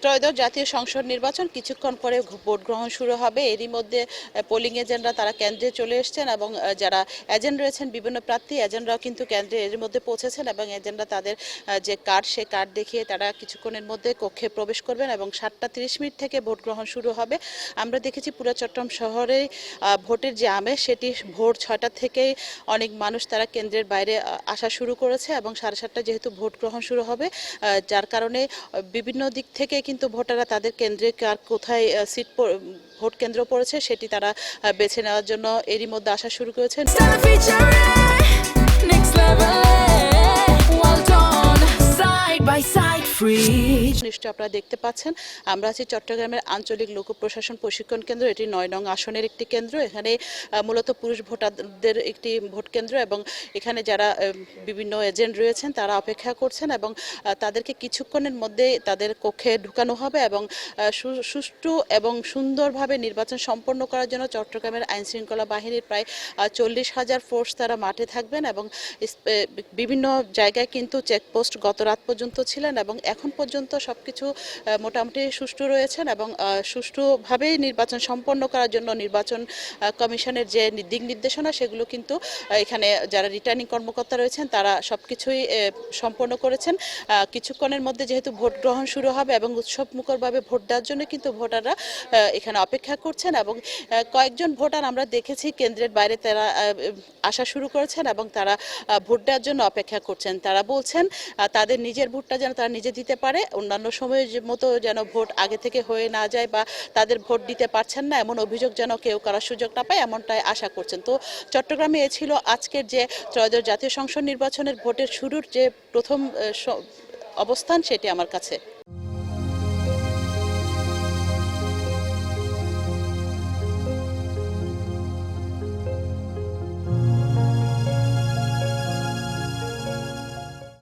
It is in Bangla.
ত্রয়োদশ জাতীয় সংসদ নির্বাচন কিছুক্ষণ পরে ভোট গ্রহণ শুরু হবে। এরই মধ্যে পোলিং এজেন্টরা তারা কেন্দ্রে চলে এসেছেন এবং যারা এজেন্ট রয়েছেন বিভিন্ন প্রার্থী এজেন্টরাও কিন্তু কেন্দ্রে এর মধ্যে পৌঁছেছেন এবং এজেন্টরা তাদের যে কার্ড সে কার্ড দেখিয়ে তারা কিছুক্ষণের মধ্যে কক্ষে প্রবেশ করবেন এবং 7:30 থেকে ভোট গ্রহণ শুরু হবে। আমরা দেখেছি পুরো চট্টগ্রাম শহরে ভোটের যে আমেজ সেটি ভোর 6টা থেকেই অনেক মানুষ তারা কেন্দ্রের বাইরে আসা শুরু করেছে এবং 7:30 যেহেতু ভোট গ্রহণ শুরু হবে যার কারণে বিভিন্ন দিক থেকে কিন্তু ভোটাররা তাদের কেন্দ্রে কার কোথায় ভোট কেন্দ্র পড়েছে সেটি তারা বেছে নেওয়ার জন্য এরই মধ্যে আসা শুরু করেছেন। নিশ্চয় আপনারা দেখতে পাচ্ছেন আমরা আছি চট্টগ্রামের আঞ্চলিক লোক প্রশাসন প্রশিক্ষণ কেন্দ্র। এটি 9 নং আসনের একটি কেন্দ্র। এখানে মূলত পুরুষ ভোটারদের একটি ভোট কেন্দ্র এবং এখানে যারা বিভিন্ন এজেন্ট রয়েছেন তারা অপেক্ষা করছেন এবং তাদেরকে কিছুক্ষণের মধ্যে তাদের কক্ষে ঢুকানো হবে এবং সুষ্ঠু এবং সুন্দরভাবে নির্বাচন সম্পন্ন করার জন্য চট্টগ্রামের আইনশৃঙ্খলা বাহিনীর প্রায় 40,000 ফোর্স তারা মাঠে থাকবেন এবং বিভিন্ন জায়গায় কিন্তু চেকপোস্ট গত রাত পর্যন্ত ছিলেন এবং এখন পর্যন্ত সবকিছু মোটামুটি সুষ্ঠু রয়েছেন এবং সুষ্ঠুভাবেই নির্বাচন সম্পন্ন করার জন্য নির্বাচন কমিশনের যে দিক নির্দেশনা সেগুলো কিন্তু এখানে যারা রিটার্নিং কর্মকর্তা রয়েছেন তারা সবকিছুই সম্পন্ন করেছেন। কিছুক্ষণের মধ্যে যেহেতু ভোট গ্রহণ শুরু হবে এবং উৎসবমুখরভাবে ভোট দেওয়ার জন্য কিন্তু ভোটাররা এখানে অপেক্ষা করছেন এবং কয়েকজন ভোটার আমরা দেখেছি কেন্দ্রের বাইরে তারা আসা শুরু করেছেন এবং তারা ভোট দেওয়ার জন্য অপেক্ষা করছেন। তারা বলছেন তাদের নিজের ভোটটা যেন তারা নিজে দিতে পারে, অন্যান্য সময়ের মতো যেন ভোট আগে থেকে হয়ে না যায় বা তাদের ভোট দিতে পারছেন না এমন অভিযোগ যেন কেউ করার সুযোগ না পায় এমনটাই আশা করছেন। তো চট্টগ্রামে এ ছিল আজকের যে ত্রয়োদশ জাতীয় সংসদ নির্বাচনের ভোটের শুরুর যে প্রথম অবস্থান সেটি আমার কাছে।